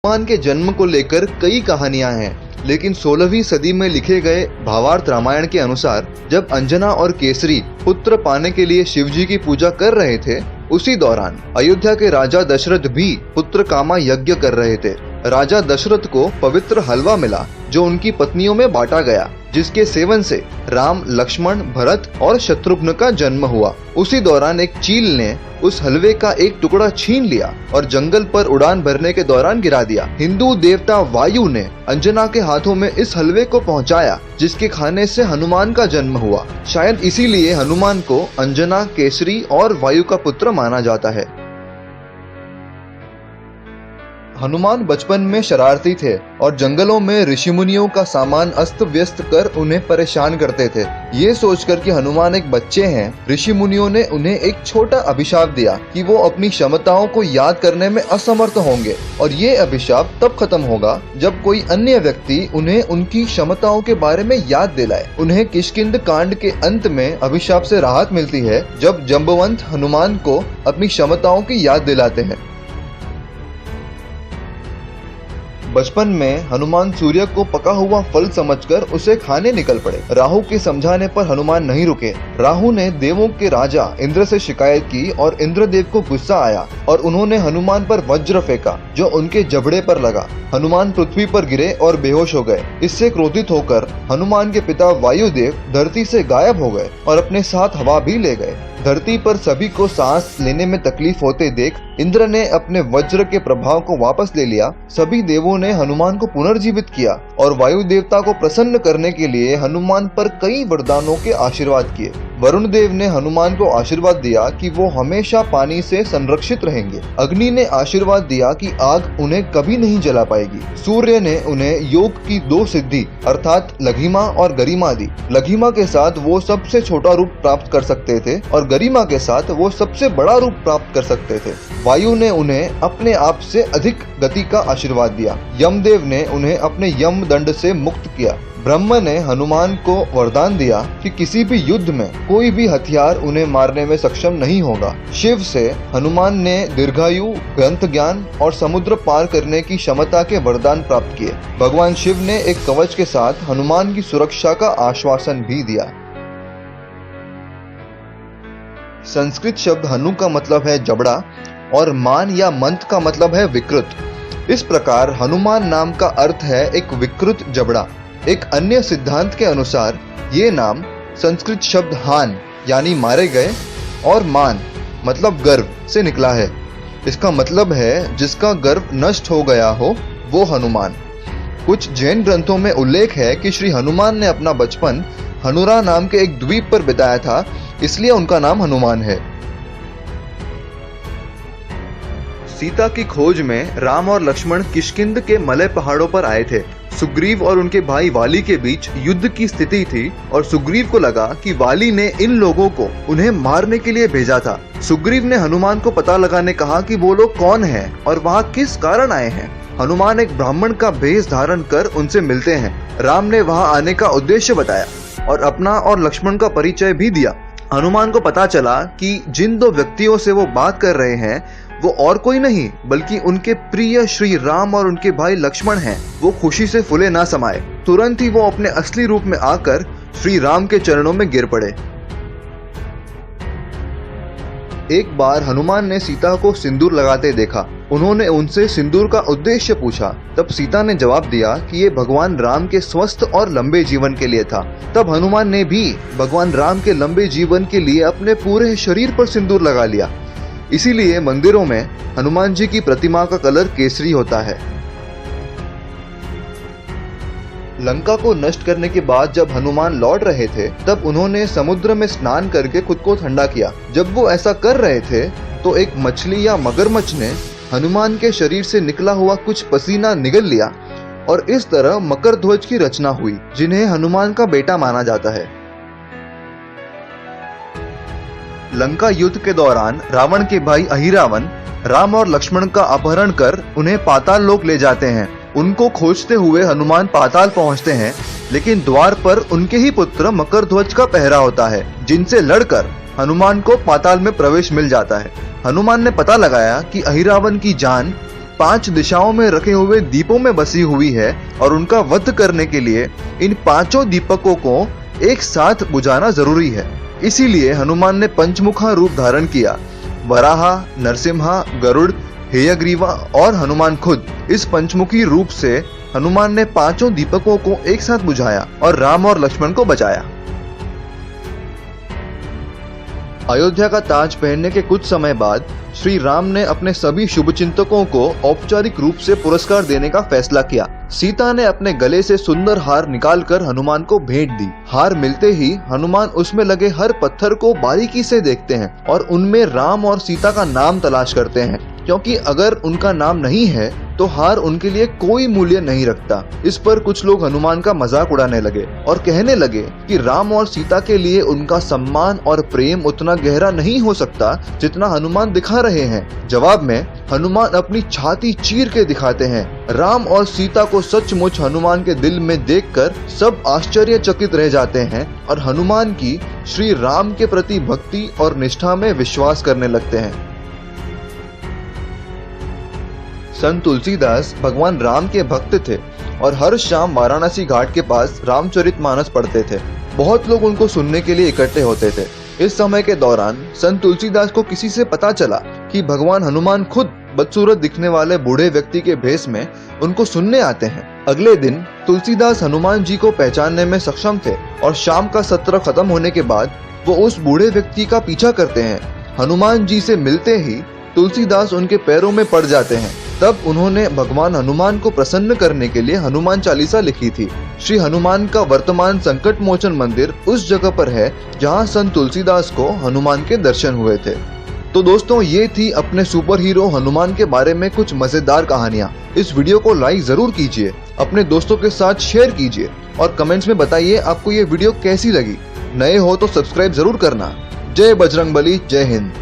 हनुमान के जन्म को लेकर कई कहानियां हैं, लेकिन 16वीं सदी में लिखे गए भावार्थ रामायण के अनुसार जब अंजना और केसरी पुत्र पाने के लिए शिवजी की पूजा कर रहे थे, उसी दौरान अयोध्या के राजा दशरथ भी पुत्र कामा यज्ञ कर रहे थे। राजा दशरथ को पवित्र हलवा मिला जो उनकी पत्नियों में बांटा गया, जिसके सेवन से राम, लक्ष्मण, भरत और शत्रुघ्न का जन्म हुआ। उसी दौरान एक चील ने उस हलवे का एक टुकड़ा छीन लिया और जंगल पर उड़ान भरने के दौरान गिरा दिया। हिंदू देवता वायु ने अंजना के हाथों में इस हलवे को पहुंचाया, जिसके खाने से हनुमान का जन्म हुआ। शायद इसीलिए हनुमान को अंजना, केसरी और वायु का पुत्र माना जाता है। हनुमान बचपन में शरारती थे और जंगलों में ऋषि मुनियों का सामान अस्त व्यस्त कर उन्हें परेशान करते थे। ये सोचकर कि हनुमान एक बच्चे हैं, ऋषि मुनियों ने उन्हें एक छोटा अभिशाप दिया कि वो अपनी क्षमताओं को याद करने में असमर्थ होंगे, और ये अभिशाप तब खत्म होगा जब कोई अन्य व्यक्ति उन्हें उनकी क्षमताओं के बारे में याद दिलाए। उन्हें किष्किंध कांड के अंत में अभिशाप से राहत मिलती है जब जंबवंत हनुमान को अपनी क्षमताओं की याद दिलाते हैं। बचपन में हनुमान सूर्य को पका हुआ फल समझकर उसे खाने निकल पड़े। राहु के समझाने पर हनुमान नहीं रुके। राहु ने देवों के राजा इंद्र से शिकायत की और इंद्रदेव को गुस्सा आया और उन्होंने हनुमान पर वज्र फेंका जो उनके जबड़े पर लगा। हनुमान पृथ्वी पर गिरे और बेहोश हो गए। इससे क्रोधित होकर हनुमान के पिता वायुदेव धरती से गायब हो गए और अपने साथ हवा भी ले गए। धरती पर सभी को सांस लेने में तकलीफ होते देख इंद्र ने अपने वज्र के प्रभाव को वापस ले लिया। सभी देवों ने हनुमान को पुनर्जीवित किया और वायु देवता को प्रसन्न करने के लिए हनुमान पर कई वरदानों के आशीर्वाद किए। वरुण देव ने हनुमान को आशीर्वाद दिया कि वो हमेशा पानी से संरक्षित रहेंगे। अग्नि ने आशीर्वाद दिया कि आग उन्हें कभी नहीं जला पाएगी। सूर्य ने उन्हें योग की 2 सिद्धि अर्थात लघिमा और गरिमा दी। लघिमा के साथ वो सबसे छोटा रूप प्राप्त कर सकते थे और गरिमा के साथ वो सबसे बड़ा रूप प्राप्त कर सकते थे। वायु ने उन्हें अपने आप से अधिक गति का आशीर्वाद दिया। यमदेव ने उन्हें अपने यम दंड से मुक्त किया। ब्रह्म ने हनुमान को वरदान दिया कि किसी भी युद्ध में कोई भी हथियार उन्हें मारने में सक्षम नहीं होगा। शिव से हनुमान ने दीर्घायु, ग्रंथ ज्ञान और समुद्र पार करने की क्षमता के वरदान प्राप्त किए। भगवान शिव ने एक कवच के साथ हनुमान की सुरक्षा का आश्वासन भी दिया। संस्कृत शब्द हनु का मतलब है जबड़ा और मान या मंत का मतलब है विकृत। इस प्रकार हनुमान नाम का अर्थ है एक विकृत जबड़ा। एक अन्य सिद्धांत के अनुसार ये नाम संस्कृत शब्द हान यानी मारे गए और मान मतलब गर्व से निकला है। इसका मतलब है जिसका गर्व नष्ट हो गया हो वो हनुमान। कुछ जैन ग्रंथों में उल्लेख है कि श्री हनुमान ने अपना बचपन हनुरा नाम के एक द्वीप पर बिताया था, इसलिए उनका नाम हनुमान है। सीता की खोज में राम और लक्ष्मण किष्किंध के मलय पहाड़ों पर आए थे। सुग्रीव और उनके भाई वाली के बीच युद्ध की स्थिति थी और सुग्रीव को लगा कि वाली ने इन लोगों को उन्हें मारने के लिए भेजा था। सुग्रीव ने हनुमान को पता लगाने कहा कि वो लोग कौन हैं और वहाँ किस कारण आए हैं। हनुमान एक ब्राह्मण का भेष धारण कर उनसे मिलते हैं। राम ने वहाँ आने का उद्देश्य बताया और अपना और लक्ष्मण का परिचय भी दिया। हनुमान को पता चला कि जिन 2 व्यक्तियों से वो बात कर रहे हैं वो और कोई नहीं बल्कि उनके प्रिय श्री राम और उनके भाई लक्ष्मण हैं। वो खुशी से फूले ना समाये। तुरंत ही वो अपने असली रूप में आकर श्री राम के चरणों में गिर पड़े। एक बार हनुमान ने सीता को सिंदूर लगाते देखा। उन्होंने उनसे सिंदूर का उद्देश्य पूछा। तब सीता ने जवाब दिया कि ये भगवान राम के स्वस्थ और लंबे जीवन के लिए था। तब हनुमान ने भी भगवान राम के लंबे जीवन के लिए अपने पूरे शरीर पर सिंदूर लगा लिया। इसीलिए मंदिरों में हनुमान जी की प्रतिमा का कलर केसरी होता है। लंका को नष्ट करने के बाद जब हनुमान लौट रहे थे तब उन्होंने समुद्र में स्नान करके खुद को ठंडा किया। जब वो ऐसा कर रहे थे तो एक मछली या मगरमच्छ ने हनुमान के शरीर से निकला हुआ कुछ पसीना निगल लिया और इस तरह मकर ध्वज की रचना हुई, जिन्हें हनुमान का बेटा माना जाता है। लंका युद्ध के दौरान रावण के भाई अहिरावण राम और लक्ष्मण का अपहरण कर उन्हें पाताल लोक ले जाते हैं। उनको खोजते हुए हनुमान पाताल पहुंचते हैं, लेकिन द्वार पर उनके ही पुत्र मकर ध्वज का पहरा होता है, जिनसे लड़कर हनुमान को पाताल में प्रवेश मिल जाता है। हनुमान ने पता लगाया कि अहिरावण की जान 5 दिशाओं में रखे हुए दीपों में बसी हुई है और उनका वध करने के लिए इन 5 दीपकों को एक साथ बुझाना जरूरी है। इसीलिए हनुमान ने पंचमुखा रूप धारण किया। वराहा, नरसिम्हा, गरुड़, हेयग्रीवा और हनुमान खुद, इस पंचमुखी रूप से हनुमान ने 5 दीपकों को एक साथ बुझाया और राम और लक्ष्मण को बचाया। अयोध्या का ताज पहनने के कुछ समय बाद श्री राम ने अपने सभी शुभचिंतकों को औपचारिक रूप से पुरस्कार देने का फैसला किया। सीता ने अपने गले से सुंदर हार निकालकर हनुमान को भेंट दी। हार मिलते ही हनुमान उसमें लगे हर पत्थर को बारीकी से देखते हैं और उनमें राम और सीता का नाम तलाश करते हैं, क्योंकि अगर उनका नाम नहीं है तो हार उनके लिए कोई मूल्य नहीं रखता। इस पर कुछ लोग हनुमान का मजाक उड़ाने लगे और कहने लगे कि राम और सीता के लिए उनका सम्मान और प्रेम उतना गहरा नहीं हो सकता जितना हनुमान दिखा रहे हैं। जवाब में हनुमान अपनी छाती चीर के दिखाते हैं। राम और सीता को सचमुच हनुमान के दिल में देखकर सब आश्चर्यचकित रह जाते हैं और हनुमान की श्री राम के प्रति भक्ति और निष्ठा में विश्वास करने लगते हैं। संत तुलसीदास भगवान राम के भक्त थे और हर शाम वाराणसी घाट के पास रामचरितमानस पढ़ते थे। बहुत लोग उनको सुनने के लिए इकट्ठे होते थे। इस समय के दौरान संत तुलसीदास को किसी से पता चला कि भगवान हनुमान खुद बदसूरत दिखने वाले बूढ़े व्यक्ति के भेष में उनको सुनने आते हैं। अगले दिन तुलसीदास हनुमान जी को पहचानने में सक्षम थे और शाम का सत्र खत्म होने के बाद वो उस बूढ़े व्यक्ति का पीछा करते हैं। हनुमान जी से मिलते ही तुलसीदास उनके पैरों में पड़ जाते हैं। तब उन्होंने भगवान हनुमान को प्रसन्न करने के लिए हनुमान चालीसा लिखी थी। श्री हनुमान का वर्तमान संकट मोचन मंदिर उस जगह पर है जहां संत तुलसीदास को हनुमान के दर्शन हुए थे। तो दोस्तों, ये थी अपने सुपर हीरो हनुमान के बारे में कुछ मजेदार कहानियां। इस वीडियो को लाइक जरूर कीजिए, अपने दोस्तों के साथ शेयर कीजिए और कमेंट्स में बताइए आपको ये वीडियो कैसी लगी। नए हो तो सब्सक्राइब जरूर करना। जय बजरंगबली, जय हिंद।